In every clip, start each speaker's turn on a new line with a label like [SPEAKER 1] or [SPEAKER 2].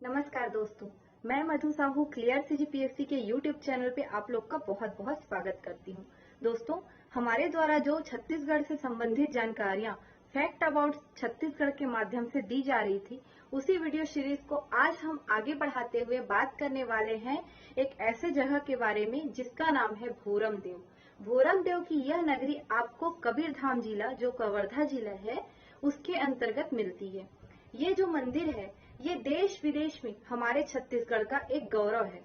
[SPEAKER 1] नमस्कार दोस्तों, मैं मधु साहू क्लियर सीजीपीएससी के यूट्यूब चैनल पे आप लोग का बहुत बहुत स्वागत करती हूँ। दोस्तों, हमारे द्वारा जो छत्तीसगढ़ से संबंधित जानकारियाँ फैक्ट अबाउट छत्तीसगढ़ के माध्यम से दी जा रही थी, उसी वीडियो सीरीज को आज हम आगे बढ़ाते हुए बात करने वाले हैं एक ऐसे जगह के बारे में जिसका नाम है भोरम देव। भोरम देव की यह नगरी आपको कबीरधाम जिला, जो कवर्धा जिला है, उसके अंतर्गत मिलती है। ये जो मंदिर है, ये देश विदेश में हमारे छत्तीसगढ़ का एक गौरव है।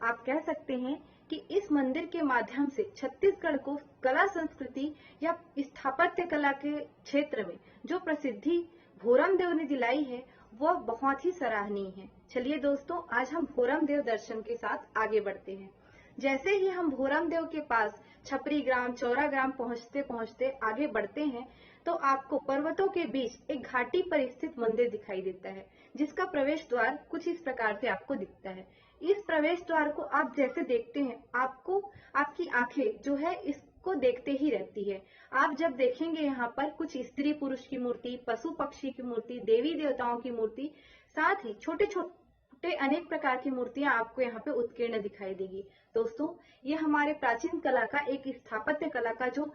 [SPEAKER 1] आप कह सकते हैं कि इस मंदिर के माध्यम से छत्तीसगढ़ को कला संस्कृति या स्थापत्य कला के क्षेत्र में जो प्रसिद्धि भोरम देव ने दिलाई है, वह बहुत ही सराहनीय है। चलिए दोस्तों, आज हम भोरम देव दर्शन के साथ आगे बढ़ते हैं। जैसे ही हम भोरम देव के पास छपरी ग्राम, चौरा ग्राम पहुंचते पहुंचते आगे बढ़ते हैं, तो आपको पर्वतों के बीच एक घाटी पर स्थित मंदिर दिखाई देता है, जिसका प्रवेश द्वार कुछ इस प्रकार से आपको दिखता है। इस प्रवेश द्वार को आप जैसे देखते हैं, आपको आपकी आंखें जो है इसको देखते ही रहती है। आप जब देखेंगे यहाँ पर कुछ स्त्री पुरुष की मूर्ति, पशु पक्षी की मूर्ति, देवी देवताओं की मूर्ति, साथ ही छोटे छोटे अनेक प्रकार की मूर्तियां आपको यहाँ पे उत्कीर्ण दिखाई देगी। दोस्तों, ये हमारे प्राचीन कला का, एक स्थापत्य कला का जो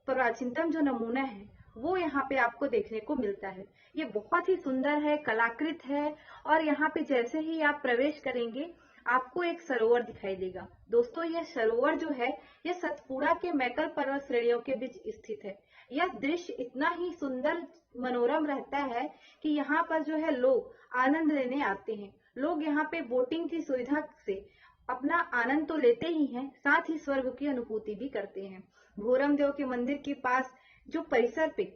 [SPEAKER 1] प्राचीनतम जो नमूना है, वो यहाँ पे आपको देखने को मिलता है। ये बहुत ही सुंदर है, कलाकृत है, और यहाँ पे जैसे ही आप प्रवेश करेंगे, आपको एक सरोवर दिखाई देगा। दोस्तों, यह सरोवर जो है, यह सतपुड़ा के मैकल पर्वत श्रेणियों के बीच स्थित है। यह दृश्य इतना ही सुंदर, मनोरम रहता है कि यहाँ पर जो है लोग आनंद लेने आते हैं। लोग यहाँ पे बोटिंग की सुविधा से अपना आनंद तो लेते ही हैं, साथ ही स्वर्ग की अनुभूति भी करते हैं। भोरम देव के मंदिर के पास जो परिसर पे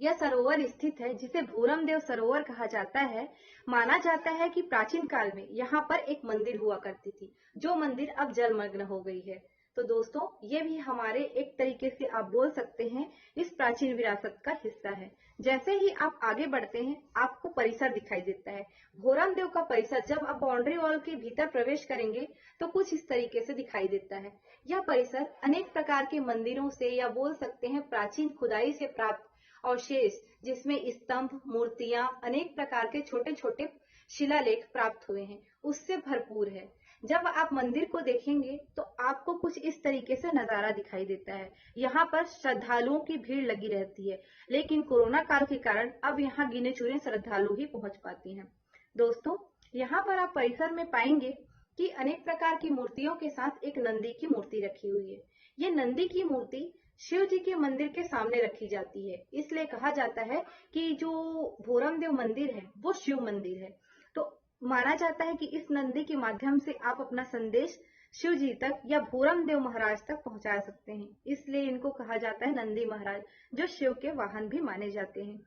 [SPEAKER 1] यह सरोवर स्थित है, जिसे भोरम देव सरोवर कहा जाता है, माना जाता है कि प्राचीन काल में यहाँ पर एक मंदिर हुआ करती थी, जो मंदिर अब जलमग्न हो गई है। तो दोस्तों, ये भी हमारे एक तरीके से आप बोल सकते हैं इस प्राचीन विरासत का हिस्सा है। जैसे ही आप आगे बढ़ते हैं, आपको परिसर दिखाई देता है। भोरम देव का परिसर जब आप बाउंड्री वॉल के भीतर प्रवेश करेंगे, तो कुछ इस तरीके से दिखाई देता है। यह परिसर अनेक प्रकार के मंदिरों से, या बोल सकते हैं प्राचीन खुदाई से प्राप्त अवशेष, जिसमें स्तंभ, मूर्तियां, अनेक प्रकार के छोटे छोटे शिलालेख प्राप्त हुए हैं, उससे भरपूर है। जब आप मंदिर को देखेंगे, तो आपको कुछ इस तरीके से नजारा दिखाई देता है। यहाँ पर श्रद्धालुओं की भीड़ लगी रहती है, लेकिन कोरोना काल के कारण अब यहाँ गिने चुने श्रद्धालु ही पहुंच पाते हैं। दोस्तों, यहाँ पर आप परिसर में पाएंगे कि अनेक प्रकार की मूर्तियों के साथ एक नंदी की मूर्ति रखी हुई है। ये नंदी की मूर्ति शिव जी के मंदिर के सामने रखी जाती है। इसलिए कहा जाता है कि जो भोरम देव मंदिर है, वो शिव मंदिर है। तो माना जाता है कि इस नंदी के माध्यम से आप अपना संदेश शिव जी तक या भोरम देव महाराज तक पहुंचा सकते हैं। इसलिए इनको कहा जाता है नंदी महाराज, जो शिव के वाहन भी माने जाते हैं।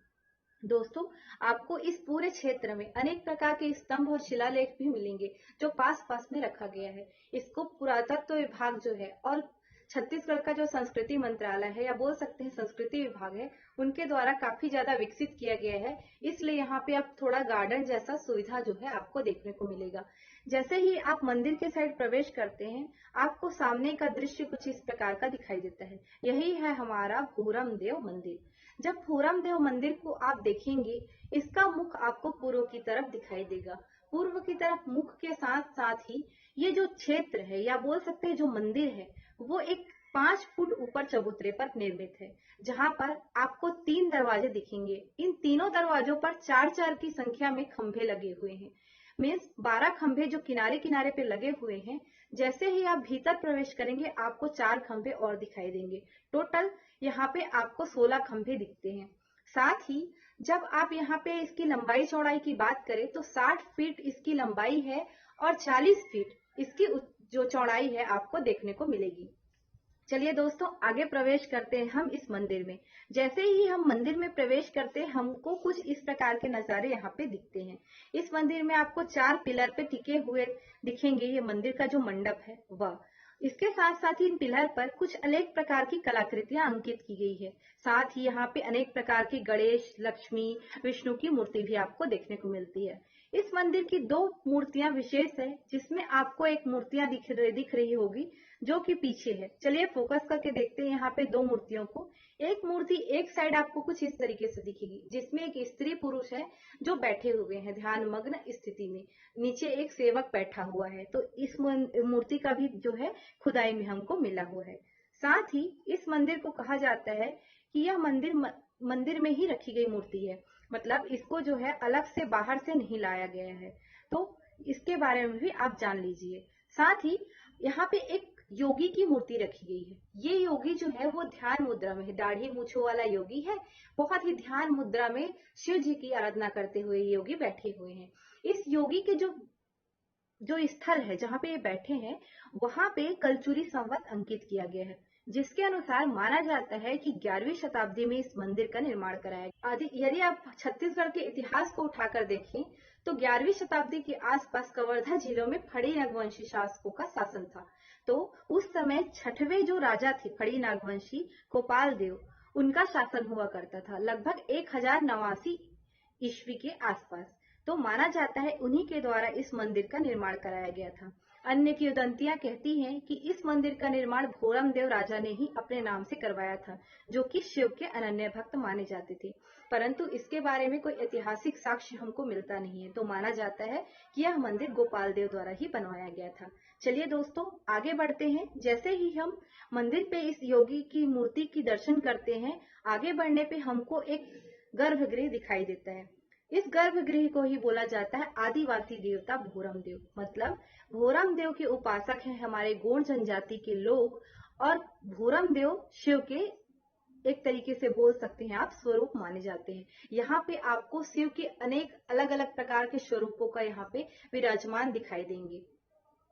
[SPEAKER 1] दोस्तों, आपको इस पूरे क्षेत्र में अनेक प्रकार के स्तंभ और शिलालेख भी मिलेंगे, जो पास पास में रखा गया है। इसको पुरातत्व विभाग जो है, और छत्तीसगढ़ का जो संस्कृति मंत्रालय है, या बोल सकते हैं संस्कृति विभाग है, उनके द्वारा काफी ज्यादा विकसित किया गया है। इसलिए यहाँ पे आप थोड़ा गार्डन जैसा सुविधा जो है आपको देखने को मिलेगा। जैसे ही आप मंदिर के साइड प्रवेश करते हैं, आपको सामने का दृश्य कुछ इस प्रकार का दिखाई देता है। यही है हमारा भोरम देव मंदिर। जब भोरम देव मंदिर को आप देखेंगे, इसका मुख आपको पूर्व की तरफ दिखाई देगा। पूर्व की तरफ मुख के साथ साथ ही ये जो क्षेत्र है, या बोल सकते हैं जो मंदिर है, वो एक 5 फुट ऊपर चबूतरे पर निर्मित है, जहां पर आपको 3 दरवाजे दिखेंगे। इन तीनों दरवाजों पर 4-4 की संख्या में खंभे लगे हुए हैं। मीन्स 12 खंभे जो किनारे किनारे पे लगे हुए हैं। जैसे ही आप भीतर प्रवेश करेंगे, आपको 4 खंभे और दिखाई देंगे। टोटल यहाँ पे आपको 16 खंभे दिखते हैं। साथ ही जब आप यहाँ पे इसकी लंबाई चौड़ाई की बात करें, तो 60 फीट इसकी लंबाई है, और 40 फीट इसकी जो चौड़ाई है आपको देखने को मिलेगी। चलिए दोस्तों, आगे प्रवेश करते हैं हम इस मंदिर में। जैसे ही हम मंदिर में प्रवेश करते हैं, हमको कुछ इस प्रकार के नजारे यहाँ पे दिखते हैं। इस मंदिर में आपको 4 पिलर पे टिके हुए दिखेंगे। ये मंदिर का जो मंडप है वह, इसके साथ साथ ही इन पिलर पर कुछ अनेक प्रकार की कलाकृतियां अंकित की गई है। साथ ही यहाँ पे अनेक प्रकार की गणेश, लक्ष्मी, विष्णु की मूर्ति भी आपको देखने को मिलती है। इस मंदिर की दो मूर्तियां विशेष है, जिसमें आपको एक मूर्तियां दिख रही होगी जो कि पीछे है। चलिए फोकस करके देखते हैं यहाँ पे दो मूर्तियों को। एक मूर्ति एक साइड आपको कुछ इस तरीके से दिखेगी, जिसमें एक स्त्री पुरुष है जो बैठे हुए हैं ध्यान मग्न स्थिति में। नीचे एक सेवक बैठा हुआ है। तो इस मूर्ति का भी जो है खुदाई में हमको मिला हुआ है। साथ ही इस मंदिर को कहा जाता है कि यह मंदिर में ही रखी गई मूर्ति है, मतलब इसको जो है अलग से बाहर से नहीं लाया गया है। तो इसके बारे में भी आप जान लीजिए। साथ ही यहाँ पे एक योगी की मूर्ति रखी गई है। ये योगी जो है वो ध्यान मुद्रा में है, दाढ़ी मूछों वाला योगी है। बहुत ही ध्यान मुद्रा में शिव जी की आराधना करते हुए ये योगी बैठे हुए हैं। इस योगी के जो स्थल है जहाँ पे ये बैठे हैं, वहां पे कलचुरी संवत अंकित किया गया है, जिसके अनुसार माना जाता है कि 11वीं शताब्दी में इस मंदिर का निर्माण कराया गया। यदि आप छत्तीसगढ़ के इतिहास को उठाकर देखें तो 11वीं शताब्दी के आसपास कवर्धा जिलों में फड़ी नागवंशी शासकों का शासन था। तो उस समय 6वें जो राजा थे फड़ी नागवंशी गोपाल देव, उनका शासन हुआ करता था लगभग 1089 ईस्वी के आसपास। तो माना जाता है उन्हीं के द्वारा इस मंदिर का निर्माण कराया गया था। अन्य किंवदंतियां कहती हैं कि इस मंदिर का निर्माण भोरम देव राजा ने ही अपने नाम से करवाया था, जो कि शिव के अनन्य भक्त माने जाते थे। परंतु इसके बारे में कोई ऐतिहासिक साक्ष्य हमको मिलता नहीं है। तो माना जाता है कि यह मंदिर गोपाल देव द्वारा ही बनवाया गया था। चलिए दोस्तों आगे बढ़ते हैं। जैसे ही हम मंदिर पे इस योगी की मूर्ति की दर्शन करते हैं, आगे बढ़ने पे हमको एक गर्भगृह दिखाई देता है। इस गर्भगृह को ही बोला जाता है आदिवासी देवता भोरम देव। मतलब भोरम देव के उपासक हैं हमारे गोंड जनजाति के लोग, और भोरम देव शिव के एक तरीके से बोल सकते हैं आप स्वरूप माने जाते हैं। यहाँ पे आपको शिव के अनेक अलग अलग प्रकार के स्वरूपों का यहाँ पे विराजमान दिखाई देंगे,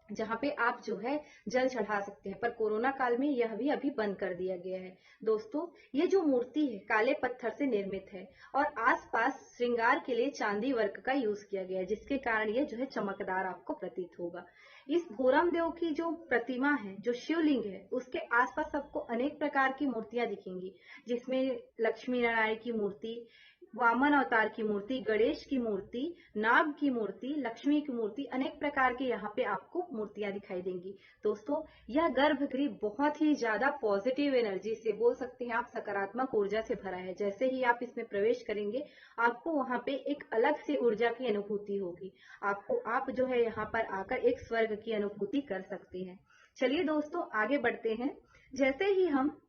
[SPEAKER 1] जहाँ पे आप जो है जल चढ़ा सकते हैं। पर कोरोना काल में यह भी अभी बंद कर दिया गया है। दोस्तों ये जो मूर्ति है काले पत्थर से निर्मित है और आसपास श्रृंगार के लिए चांदी वर्क का यूज किया गया है, जिसके कारण ये जो है चमकदार आपको प्रतीत होगा। इस भोरम देव की जो प्रतिमा है, जो शिवलिंग है, उसके आसपास आपको अनेक प्रकार की मूर्तियां दिखेंगी, जिसमें लक्ष्मी नारायण की मूर्ति, वामन अवतार की मूर्ति, गणेश की मूर्ति, नाग की मूर्ति, लक्ष्मी की मूर्ति, अनेक प्रकार के यहाँ पे आपको मूर्तियां दिखाई देंगी। दोस्तों यह गर्भगृह बहुत ही ज्यादा पॉजिटिव एनर्जी से, बोल सकते हैं आप सकारात्मक ऊर्जा से भरा है। जैसे ही आप इसमें प्रवेश करेंगे आपको वहां पे एक अलग से ऊर्जा की अनुभूति होगी। आप जो है यहाँ पर आकर एक स्वर्ग की अनुभूति कर सकते हैं। चलिए दोस्तों आगे बढ़ते हैं। जैसे ही हम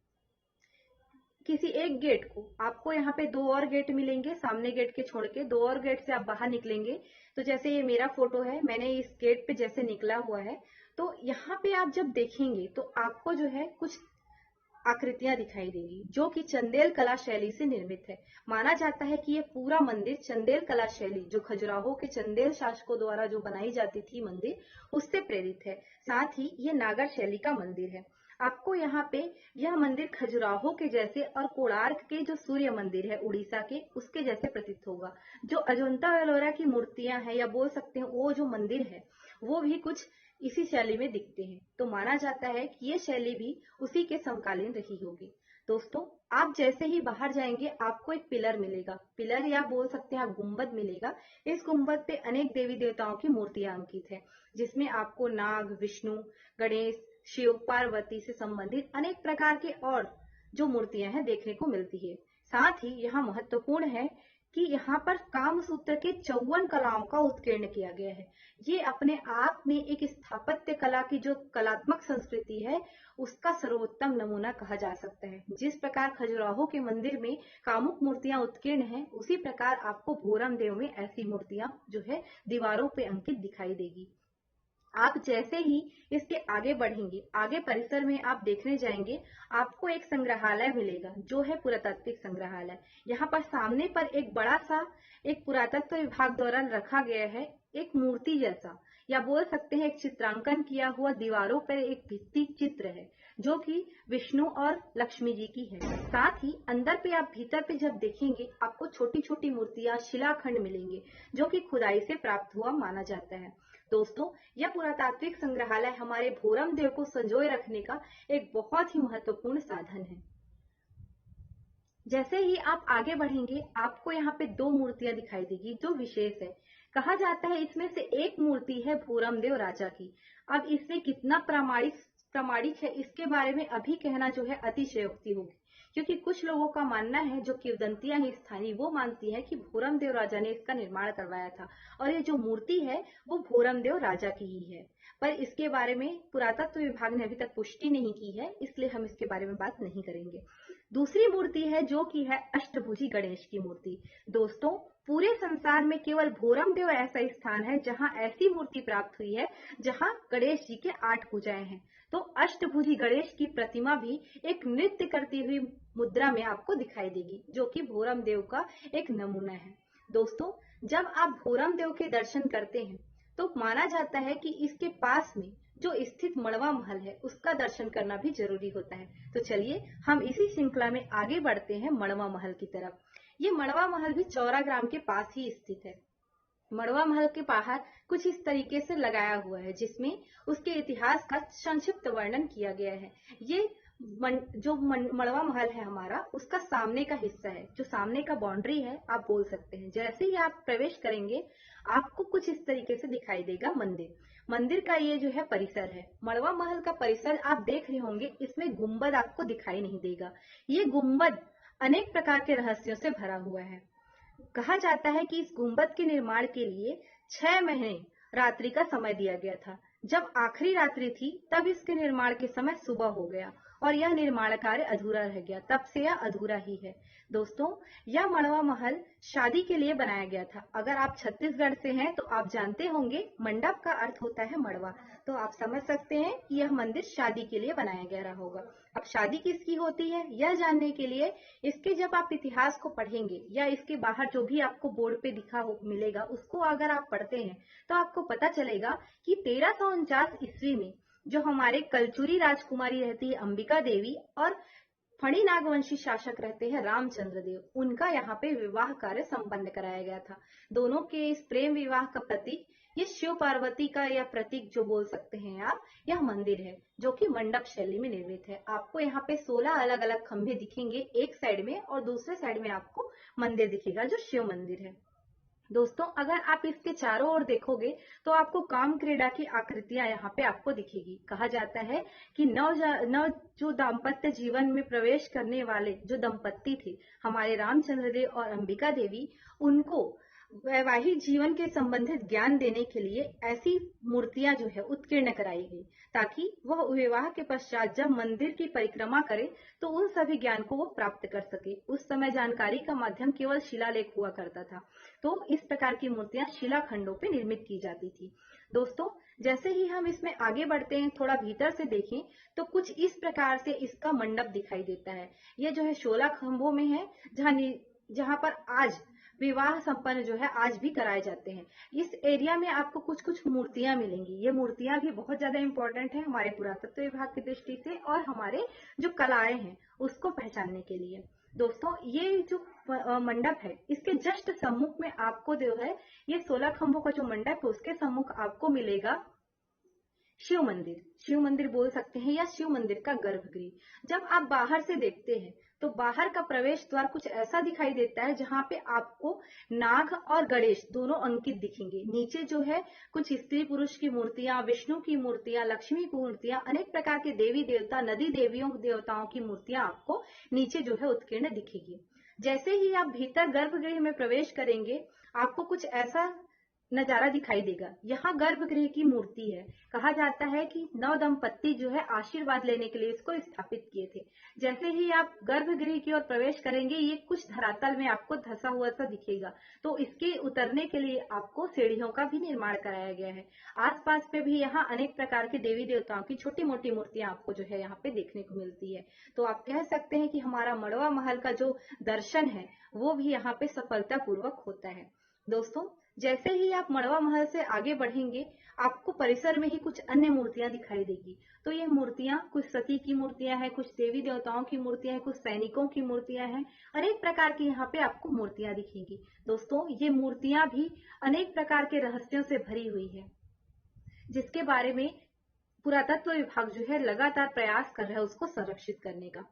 [SPEAKER 1] किसी एक गेट को, आपको यहाँ पे दो और गेट मिलेंगे, सामने गेट के छोड़ के दो और गेट से आप बाहर निकलेंगे। तो जैसे ये मेरा फोटो है, मैंने इस गेट पे जैसे निकला हुआ है, तो यहाँ पे आप जब देखेंगे तो आपको जो है कुछ आकृतियां दिखाई देगी, जो कि चंदेल कला शैली से निर्मित है। माना जाता है कि ये पूरा मंदिर चंदेल कला शैली, जो खजुराहो के चंदेल शासकों द्वारा जो बनाई जाती थी मंदिर, उससे प्रेरित है। साथ ही ये नागर शैली का मंदिर है। आपको यहाँ पे यह मंदिर खजुराहो के जैसे और कोणार्क के जो सूर्य मंदिर है उड़ीसा के, उसके जैसे प्रतीत होगा। जो अजंता एलोरा की मूर्तियां हैं, या बोल सकते हैं वो जो मंदिर है, वो भी कुछ इसी शैली में दिखते हैं। तो माना जाता है कि ये शैली भी उसी के समकालीन रही होगी। दोस्तों आप जैसे ही बाहर जाएंगे आपको एक पिलर मिलेगा, पिलर या बोल सकते हैं आप गुंबद मिलेगा। इस गुंबद पे अनेक देवी देवताओं की मूर्तियां अंकित है, जिसमें आपको नाग, विष्णु, गणेश, शिव, पार्वती से संबंधित अनेक प्रकार के और जो मूर्तियां हैं देखने को मिलती है। साथ ही यहाँ महत्वपूर्ण है कि यहाँ पर कामसूत्र के 54 कलाओं का उत्कीर्ण किया गया है। ये अपने आप में एक स्थापत्य कला की जो कलात्मक संस्कृति है, उसका सर्वोत्तम नमूना कहा जा सकता है। जिस प्रकार खजुराहो के मंदिर में कामुक मूर्तियां उत्कीर्ण हैं, उसी प्रकार आपको भोरम देव में ऐसी मूर्तियां जो है दीवारों पे अंकित दिखाई देगी। आप जैसे ही इसके आगे बढ़ेंगे, आगे परिसर में आप देखने जाएंगे, आपको एक संग्रहालय मिलेगा, जो है पुरातात्विक संग्रहालय। यहाँ पर सामने पर एक बड़ा सा एक पुरातत्व विभाग द्वारा रखा गया है एक मूर्ति जैसा, या बोल सकते हैं एक चित्रांकन किया हुआ दीवारों पर एक भित्ति चित्र है, जो कि विष्णु और लक्ष्मी जी की है। साथ ही अंदर पे आप भीतर पे जब देखेंगे आपको छोटी छोटी मूर्तियां, शिलाखंड मिलेंगे, जो कि खुदाई से प्राप्त हुआ माना जाता है। दोस्तों, यह पुरातात्विक संग्रहालय हमारे भोरम देव को संजोए रखने का एक बहुत ही महत्वपूर्ण साधन है। जैसे ही आप आगे बढ़ेंगे, आपको यहाँ पे दो मूर्तियां दिखाई देगी जो विशेष है। कहा जाता है इसमें से एक मूर्ति है भोरमदेव राजा की। अब इसमें कितना प्रामाणिक है इसके बारे में अभी कहना जो है अतिशयोक्ति होगी, क्योंकि कुछ लोगों का मानना है, जो किंवदंतियां हैं स्थानीय, वो मानती है कि भोरमदेव राजा ने इसका निर्माण करवाया था और ये जो मूर्ति है वो भोरमदेव राजा की ही है। पर इसके बारे में पुरातत्व विभाग ने अभी तक पुष्टि नहीं की है, इसलिए हम इसके बारे में बात नहीं करेंगे। दूसरी मूर्ति है जो कि है अष्टभुजी गणेश की मूर्ति। दोस्तों, पूरे संसार में केवल भोरमदेव ऐसा स्थान है जहां ऐसी मूर्ति प्राप्त हुई है जहां गणेश जी के 8 भुजाएं हैं। तो अष्टभुजी गणेश की प्रतिमा भी एक नृत्य करती हुई मुद्रा में आपको दिखाई देगी, जो कि भोरमदेव का एक नमूना है। दोस्तों, जब आप भोरमदेव के दर्शन करते हैं तो माना जाता है कि इसके पास में जो स्थित मड़वा महल है उसका दर्शन करना भी जरूरी होता है। तो चलिए हम इसी श्रृंखला में आगे बढ़ते हैं मड़वा महल की तरफ। ये मड़वा महल भी चौराग्राम के पास ही स्थित है। मड़वा महल के बाहर कुछ इस तरीके से लगाया हुआ है, जिसमें उसके इतिहास का संक्षिप्त वर्णन किया गया है। ये मड़वा महल है हमारा, उसका सामने का हिस्सा है, जो सामने का बाउंड्री है आप बोल सकते हैं। जैसे ही आप प्रवेश करेंगे आपको कुछ इस तरीके से दिखाई देगा मंदिर। मंदिर का ये जो है परिसर है। मड़वा महल का परिसर आप देख रहे होंगे, इसमें गुंबद आपको दिखाई नहीं देगा। ये गुंबद अनेक प्रकार के रहस्यों से भरा हुआ है। कहा जाता है कि इस गुंबद के निर्माण के लिए 6 महीने रात्रि का समय दिया गया था। जब आखिरी रात्रि थी तब इसके निर्माण के समय सुबह हो गया और यह निर्माण कार्य अधूरा रह गया। तब से यह अधूरा ही है। दोस्तों, यह मड़वा महल शादी के लिए बनाया गया था। अगर आप छत्तीसगढ़ से हैं तो आप जानते होंगे मंडप का अर्थ होता है मड़वा, तो आप समझ सकते हैं कि यह मंदिर शादी के लिए बनाया गया रहा होगा। अब शादी किसकी होती है यह जानने के लिए इसके जब आप इतिहास को पढ़ेंगे या इसके बाहर जो भी आपको बोर्ड पे मिलेगा उसको अगर आप पढ़ते हैं तो आपको पता चलेगा कि 1349 ईस्वी में जो हमारे कलचुरी राजकुमारी रहती है अंबिका देवी और फणी नागवंशी शासक रहते हैं रामचंद्र देव, उनका यहाँ पे विवाह कार्य संपन्न कराया गया था। दोनों के इस प्रेम विवाह का प्रतीक, ये शिव पार्वती का यह प्रतीक जो बोल सकते हैं आप, यह मंदिर है जो कि मंडप शैली में निर्मित है। आपको यहाँ पे 16 अलग अलग खंभे दिखेंगे एक साइड में, और दूसरे साइड में आपको मंदिर दिखेगा जो शिव मंदिर है। दोस्तों, अगर आप इसके चारों ओर देखोगे तो आपको काम क्रीड़ा की आकृतियां यहाँ पे आपको दिखेगी। कहा जाता है कि नव जो दाम्पत्य जीवन में प्रवेश करने वाले जो दंपत्ति थे हमारे रामचंद्र देव और अंबिका देवी, उनको वैवाहिक जीवन के संबंधित ज्ञान देने के लिए ऐसी मूर्तियां जो है उत्कीर्ण कराई गई, ताकि वह विवाह के पश्चात जब मंदिर की परिक्रमा करे तो उन सभी ज्ञान को वो प्राप्त कर सके। उस समय जानकारी का माध्यम केवल शिलालेख हुआ करता था, तो इस प्रकार की मूर्तियां शिलाखंडों पे निर्मित की जाती थी। दोस्तों, जैसे ही हम इसमें आगे बढ़ते हैं, थोड़ा भीतर से देखें तो कुछ इस प्रकार से इसका मंडप दिखाई देता है। यह जो है 16 खंभों में है, जहां पर आज विवाह संपन्न जो है आज भी कराए जाते हैं। इस एरिया में आपको कुछ कुछ मूर्तियां मिलेंगी। ये मूर्तियां भी बहुत ज्यादा इंपॉर्टेंट है हमारे पुरातत्व विभाग की दृष्टि से और हमारे जो कलाएं हैं उसको पहचानने के लिए। दोस्तों, ये जो मंडप है इसके जस्ट सम्मुख में आपको जो है ये 16 खंभों का जो मंडप है उसके सम्मुख आपको मिलेगा शिव मंदिर। शिव मंदिर बोल सकते हैं या शिव मंदिर का गर्भगृह। जब आप बाहर से देखते हैं तो बाहर का प्रवेश द्वार कुछ ऐसा दिखाई देता है जहां पे आपको नाग और गणेश दोनों अंकित दिखेंगे। नीचे जो है कुछ स्त्री पुरुष की मूर्तियां, विष्णु की मूर्तियां, लक्ष्मी की मूर्तियां, अनेक प्रकार के देवी देवता, नदी देवियों देवताओं की मूर्तियां आपको नीचे जो है उत्कीर्ण दिखेगी। जैसे ही आप भीतर गर्भगृह में प्रवेश करेंगे आपको कुछ ऐसा नजारा दिखाई देगा। यहाँ गर्भगृह की मूर्ति है। कहा जाता है कि नव दंपत्ति जो है आशीर्वाद लेने के लिए इसको स्थापित किए थे। जैसे ही आप गर्भगृह की ओर प्रवेश करेंगे ये कुछ धरातल में आपको धसा हुआ सा दिखेगा, तो इसके उतरने के लिए आपको सीढ़ियों का भी निर्माण कराया गया है। आसपास पे भी यहाँ अनेक प्रकार के देवी देवताओं की छोटी मोटी मूर्तियां आपको जो है यहाँ पे देखने को मिलती है। तो आप कह सकते हैं कि हमारा मड़वा महल का जो दर्शन है वो भी यहाँ पे सफलतापूर्वक होता है। दोस्तों, जैसे ही आप मड़वा महल से आगे बढ़ेंगे आपको परिसर में ही कुछ अन्य मूर्तियां दिखाई देगी। तो ये मूर्तियां कुछ सती की मूर्तियां हैं, कुछ देवी देवताओं की मूर्तियां हैं, कुछ सैनिकों की मूर्तियां हैं, अनेक प्रकार की यहाँ पे आपको मूर्तियां दिखेंगी। दोस्तों, ये मूर्तियां भी अनेक प्रकार के रहस्यों से भरी हुई है। जिसके बारे में पुरातत्व विभाग जो है लगातार प्रयास कर रहा है उसको संरक्षित करने का।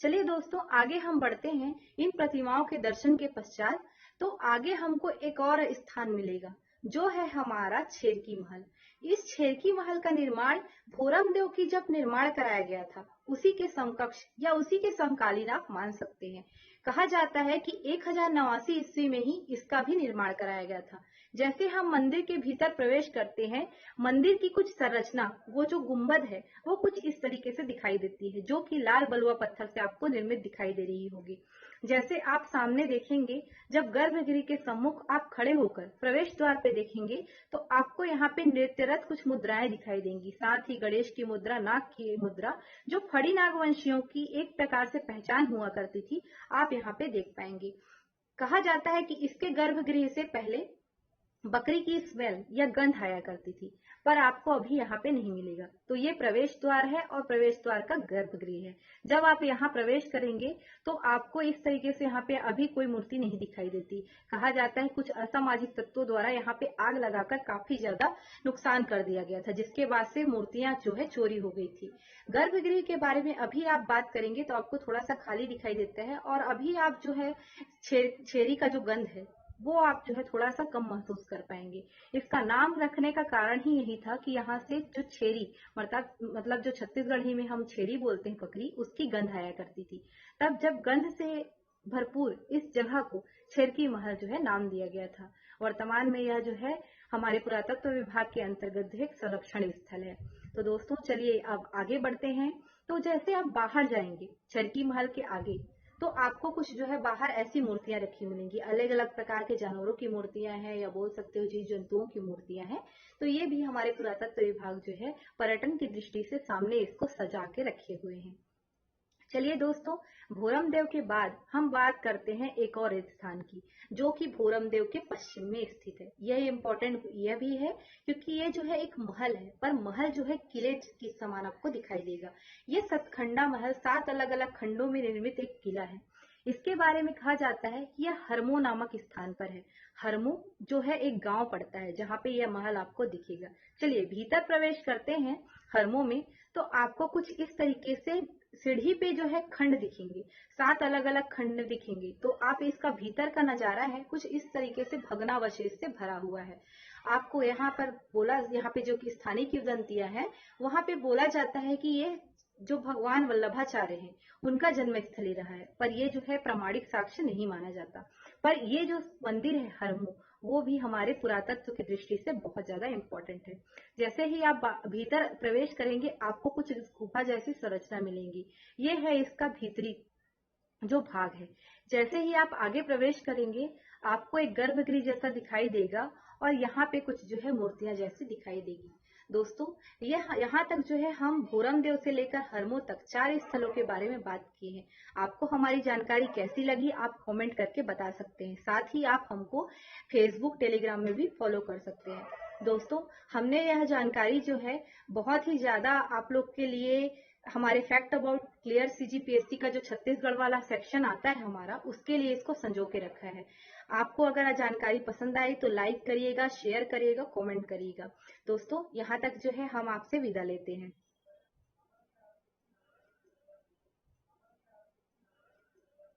[SPEAKER 1] चलिए दोस्तों, आगे हम बढ़ते हैं। इन प्रतिमाओं के दर्शन के पश्चात तो आगे हमको एक और स्थान मिलेगा, जो है हमारा छेरकी महल। इस छेरकी महल का निर्माण भोरमदेव की जब निर्माण कराया गया था, उसी के समकक्ष या उसी के समकालीन आप मान सकते हैं। कहा जाता है कि 1089 ईस्वी में ही इसका भी निर्माण कराया गया था। जैसे हम मंदिर के भीतर प्रवेश करते हैं, मंदिर की कुछ संरचना, वो जो गुंबद है, वो कुछ इस तरीके से दिखाई देती है, जो कि लाल बलुआ पत्थर से आपको निर्मित दिखाई दे रही होगी। जैसे आप सामने देखेंगे, जब गर्भगृह के सम्मुख आप खड़े होकर प्रवेश द्वार पे देखेंगे तो आपको यहाँ पे नृत्यरत कुछ मुद्राएं दिखाई देंगी। साथ ही गणेश की मुद्रा, नाग की मुद्रा, जो फड़ी नागवंशियों की एक प्रकार से पहचान हुआ करती थी, आप यहाँ पे देख पाएंगे। कहा जाता है कि इसके गर्भगृह से पहले बकरी की स्मेल या गंध आया करती थी, पर आपको अभी यहाँ पे नहीं मिलेगा। तो ये प्रवेश द्वार है और प्रवेश द्वार का गर्भगृह है। जब आप यहाँ प्रवेश करेंगे तो आपको इस तरीके से यहाँ पे अभी कोई मूर्ति नहीं दिखाई देती। कहा जाता है कुछ असामाजिक तत्वों द्वारा यहाँ पे आग लगाकर काफी ज्यादा नुकसान कर दिया गया था, जिसके बाद से मूर्तियां जो है चोरी हो गई थी। गर्भगृह के बारे में अभी आप बात करेंगे तो आपको थोड़ा सा खाली दिखाई देता है, और अभी आप जो है छेरी का जो गंध है वो आप जो है थोड़ा सा कम महसूस कर पाएंगे। इसका नाम रखने का कारण ही यही था कि यहाँ से जो छेरी, मतलब जो छत्तीसगढ़ी में हम छेरी बोलते हैं बकरी, उसकी गंध आया करती थी। तब जब गंध से भरपूर इस जगह को छेरकी महल जो है नाम दिया गया था। वर्तमान में यह जो है हमारे पुरातत्व विभाग के अंतर्गत एक संरक्षण स्थल है। तो दोस्तों चलिए अब आगे बढ़ते हैं। तो जैसे आप बाहर जाएंगे छेरकी महल के आगे, तो आपको कुछ जो है बाहर ऐसी मूर्तियां रखी मिलेंगी। अलग अलग प्रकार के जानवरों की मूर्तियां हैं, या बोल सकते हो जीव जंतुओं की मूर्तियां हैं। तो ये भी हमारे पुरातत्व विभाग जो है पर्यटन की दृष्टि से सामने इसको सजा के रखे हुए हैं। चलिए दोस्तों, भोरमदेव के बाद हम बात करते हैं एक और स्थान की, जो कि भोरमदेव के पश्चिम में स्थित है। यह इम्पोर्टेंट यह भी है क्योंकि ये जो है एक महल है, पर महल जो है किले के समान आपको दिखाई देगा। ये सतखंडा महल 7 अलग अलग खंडों में निर्मित एक किला है। इसके बारे में कहा जाता है कि यह हरमो नामक स्थान पर है। हरमो जो है एक गांव पड़ता है जहाँ पे यह महल आपको दिखेगा। चलिए भीतर प्रवेश करते हैं हरमो में, तो आपको कुछ इस तरीके से सीढ़ी पे जो है खंड दिखेंगे, 7 अलग अलग खंड दिखेंगे। तो आप इसका भीतर का नजारा है कुछ इस तरीके से भग्नावशेष से भरा हुआ है। आपको यहाँ पे जो कि स्थानीय किंवदंतियां हैं, वहां पे बोला जाता है कि ये जो भगवान वल्लभाचार्य हैं उनका जन्म स्थली रहा है, पर ये जो है प्रामाणिक साक्ष्य नहीं माना जाता। पर ये जो मंदिर है हरमो, वो भी हमारे पुरातत्व की दृष्टि से बहुत ज्यादा इम्पोर्टेंट है। जैसे ही आप भीतर प्रवेश करेंगे आपको कुछ गुफा जैसी संरचना मिलेंगी। ये है इसका भीतरी जो भाग है। जैसे ही आप आगे प्रवेश करेंगे आपको एक गर्भगृह जैसा दिखाई देगा, और यहाँ पे कुछ जो है मूर्तियां जैसी दिखाई देगी। दोस्तों यहाँ तक जो है हम भोरमदेव से लेकर हरमो तक 4 स्थलों के बारे में बात की है। आपको हमारी जानकारी कैसी लगी आप कमेंट करके बता सकते हैं। साथ ही आप हमको फेसबुक, टेलीग्राम में भी फॉलो कर सकते हैं। दोस्तों हमने यह जानकारी जो है बहुत ही ज्यादा आप लोग के लिए हमारे फैक्ट अबाउट क्लियर सीजीपीएससी का जो छत्तीसगढ़ वाला सेक्शन आता है हमारा, उसके लिए इसको संजो के रखा है। आपको अगर जानकारी पसंद आई तो लाइक करिएगा, शेयर करिएगा, कमेंट करिएगा। दोस्तों यहाँ तक जो है हम आपसे विदा लेते हैं।